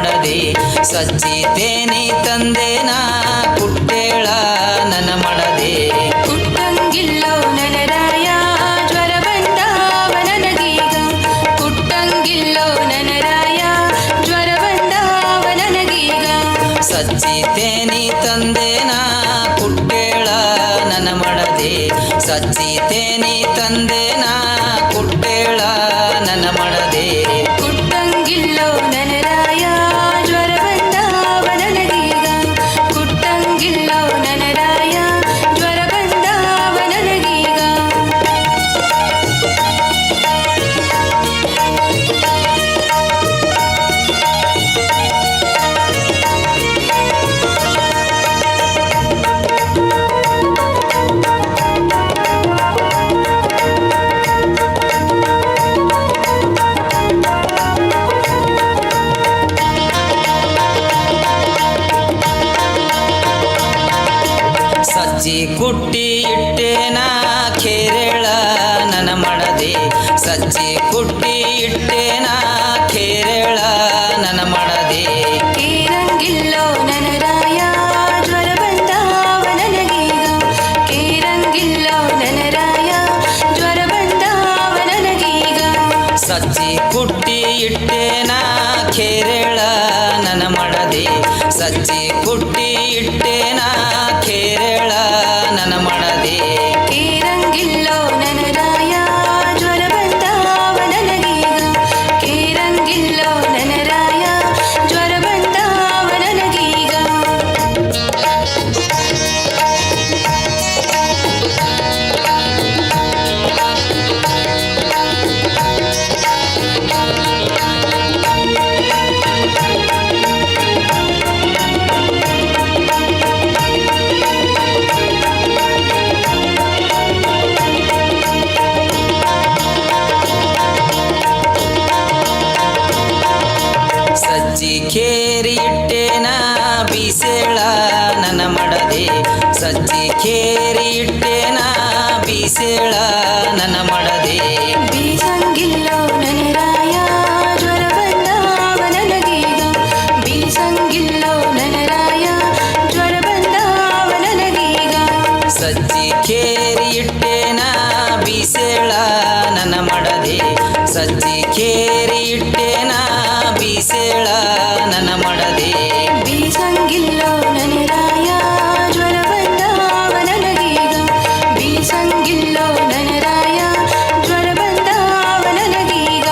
ಮಡದಿ ಸಜ್ಜಿತೇನಿ ತಂದೇನ ಕುಟ್ಟೇಳ ನನ್ನ ಮಡದಿ ಕುಟ್ಟಂಗಿಲ್ಲೋ ನನರಾಯ ಜ್ವರ ಬಂದಾವ ನನಗೀಗ ಕುಟ್ಟಂಗಿಲ್ಲೋ ನನರಾಯ ಜ್ವರ ಬಂದಾವ ನನಗೀಗ ಸಜ್ಜಿತೇನಿ ತಂದೇನ ಕುಟ್ಟೇಳ ನನ್ನ ಮಡದಿ ಸಜ್ಜಿತೇನಿ ತಂದೇನ ಕುಟ್ಟೇಳ ನನ್ನ ಮಡದಿ ಕುಟ್ಟಂಗಿಲ್ಲೋ ನನರಾಯ ಜ್ವರ ಬಂದಾವ ನನಗೀಗ ಕುಟ್ಟಂಗಿಲ್ಲೋ ನನರಾಯ ಜ್ವರ ಬಂದಾವ ನನಗೀಗ ಸಜ್ಜಿ ಕುಟ್ಟಿ ಇಟ್ಟೇನ ಖೇರೇಳ ನನ್ನ ಮಡದಿ ಸಜ್ಜಿ ಕುಟ್ಟಿ ಇಟ್ಟೇನ ಖೇರೇಳ ನನ್ನ ಮಡದಿ ಕೇರಂಗಿಲ್ಲೋ ನನರಾಯ ಜ್ವರ ಬಂದಾವ ನನಗೀಗ ಕೇರಂಗಿಲ್ಲೋ ನನರಾಯ ಜ್ವರ ಬಂದಾವ ನನಗೀಗ ಸಜ್ಜಿ ಕುಟ್ಟಿ ಇಟ್ಟೇನ ಖೇರೇಳ ನನ್ನ ಮಡದಿ ಸಜ್ಜಿ ಕುಟ್ಟಿ ಇಟ್ಟೇನ ಖೇರೇಳ ನನ್ನ ಮಡದಿ ಕೇರಂಗಿಲ್ಲೋ ನನರಾಯ ಜ್ವರ ಬಂದಾವ ನನಗೀಗ ಕೇರಂಗಿಲ್ಲೋ ನನರಾಯ ಜ್ವರ ಬಂದಾವ ನನಗೀಗ ಸಜ್ಜಿ ಖೇರಿ ಇಟ್ಟೇನ ಬೀಸೇಳ ನನ್ನ ಮಡದಿ ಸಜ್ಜಿ ಖೇರಿ ಇಟ್ಟೇನ ಬೀಸೇಳ ನನ್ನ ಮಡದಿ ಬೀಸಂಗಿಲ್ಲೋ ನನರಾಯ ಜ್ವರ ಬಂದಾವ ನನಗೀಗ ಬೀಸಂಗಿಲ್ಲೋ ನನರಾಯ ಜ್ವರ ಬಂದಾವ ನನಗೀಗ ಸಜ್ಜಿ ಖೇರಿ ಇಟ್ಟೇನ ಬೀಸೇಳ ನನ್ನ ಮಡದಿ ಸಜ್ಜಿ ಖೇರಿ ಇಟ್ಟೇನ ಬೀಸೇಳ ನನ್ನ ಮಡದಿ ಬೀಸಂಗಿಲ್ಲೋ ನನರಾಯ ಜ್ವರ ಬಂದಾವ ನನಗೀಗ ಬೀಸಂಗಿಲ್ಲೋ ನನರಾಯ ಜ್ವರ ಬಂದಾವ ನನಗೀಗ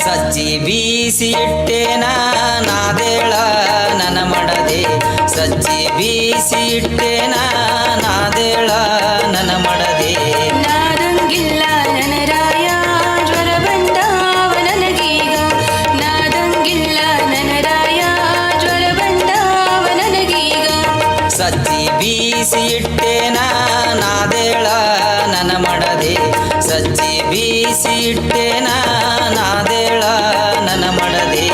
ಸಜ್ಜಿ ಬೀಸಿ ಇಟ್ಟೇನ ನಾದೇಳ ನನ್ನ ಮಡದಿ ಸಜ್ಜಿ ಬೀಸಿ ಇಟ್ಟೇನ ನಾದೇಳ ನನ್ನ ಮಡದಿ ನಾದಂಗಿಲ್ಲ ನನರಾಯ ಜ್ವರ ಬಂದಾವ ನನಗೀಗ ನಾದಂಗಿಲ್ಲ ನನರಾಯ ಜ್ವರ ಬಂದಾವ ನನಗೀಗ ಸಜ್ಜಿ ಬೀಸಿ ಇಟ್ಟೇನ ನಾದೇಳ ನನ್ನ ಮಡದಿ ಸಜ್ಜಿ ಬೀಸಿ ಇಟ್ಟೇನ ನಾದೇಳ ನನ್ನ ಮಡದಿ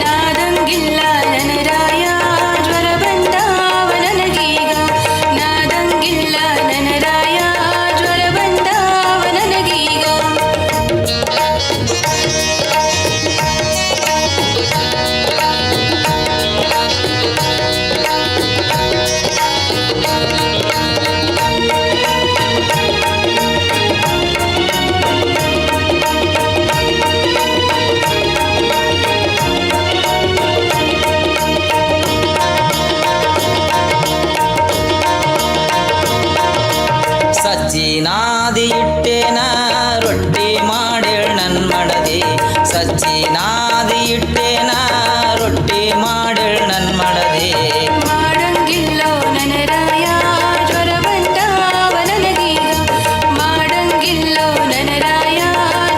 ನಾದಂಗಿಲ್ಲ ನನರಾಯ ಜ್ವರ ಬಂದಾವ ನನಗೀಗ ನಾದಂಗಿಲ್ಲ ನನರಾಯ ಜ್ವರ ಬಂದಾವ ನನಗೀಗ ಸಜ್ಜಿ ನಾದಿ ಇಟ್ಟೇನ ರೊಟ್ಟಿ ಮಾಡೇಳ್ ನನ್ ಮಡದಿ ಸಜ್ಜಿ ನಾದಿ ಇಟ್ಟೇನ ರೊಟ್ಟಿ ಮಾಡೇಳ್ ನನ್ ಮಡದಿ ಮಾಡಂಗಿಲ್ಲೋ ನನರಾಯ ಜ್ವರ ಬಂದಾವ ನನಗೀಗ ಮಾಡಂಗಿಲ್ಲೋ ನನರಾಯ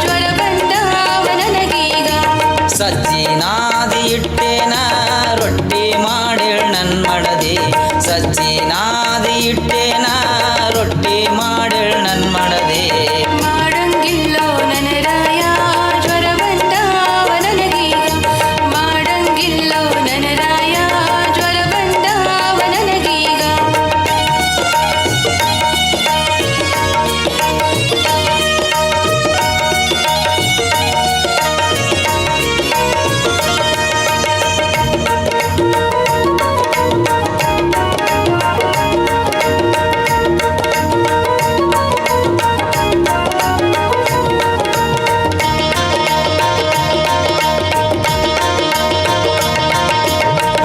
ಜ್ವರ ಬಂದಾವ ನನಗೀಗ ಸಜ್ಜಿ ನಾದಿ ಇಟ್ಟೇನ ರೊಟ್ಟಿ ಮಾಡೇಳ್ ನನ್ ಮಡದಿ ಸಜ್ಜಿ ನಾದಿ ಇಟ್ಟೇನ ರೊಟ್ಟಿ ಮಾಡೇಳ್ ನನ್ ಮಡದಿ ಮಾಡಂಗಿಲ್ಲೋ ನನರಾಯ ಜ್ವರ ಬಂದಾವ ನನಗೀಗ ಮಾಡಂಗಿಲ್ಲೋ ನನರಾಯ ಜ್ವರ ಬಂದಾವ ನನಗೀಗ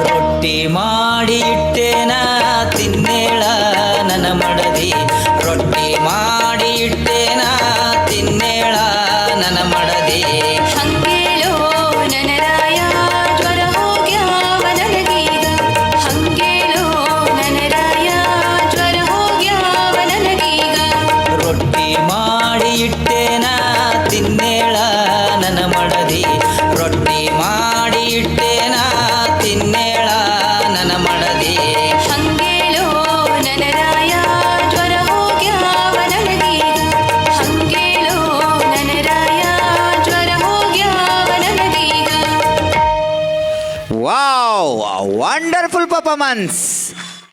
ರೊಟ್ಟಿ ಮಾಡಿ ಇಟ್ಟೇನ ತಿನ್ನೇಳ ನನ್ನ ಮಡದಿ ರೊಟ್ಟಿ ಮಾಡಿ ಇಟ್ಟೇನ ತಿನ್ನೇಳ ನನ್ನ ಮಡದಿ ಹಂಗೇಳೋ ನನರಾಯ ಜ್ವರ ಹೋಗ್ಯಾವ ನನಗೀಗ ಹಂಗೇಳೋ ನನರಾಯ ಜ್ವರ ಹೋಗ್ಯಾವ ನನಗೀಗ ರೊಟ್ಟಿ ಮಾಡಿ ಇಟ್ಟೇನ ತಿನ್ನೇಳ ನನ್ನ ಮಡದಿ ರೊಟ್ಟಿ ಮಾಡಿ ಇಟ್ಟೇನ ತಿನ್ನೇಳ ನನ್ನ ಮಡದಿ ಹಂಗೇಳೋ ನನರಾಯ ಜ್ವರ ಹೋಗ್ಯಾವ ನನಗೀಗ ಹಂಗೇಳೋ ನನರಾಯ ಜ್ವರ ಹೋಗ್ಯಾವ ನನಗೀಗ ವಾವ್ ವಂಡರ್ಫುಲ್ ಪರ್ಫಾರ್ಮೆನ್ಸ್.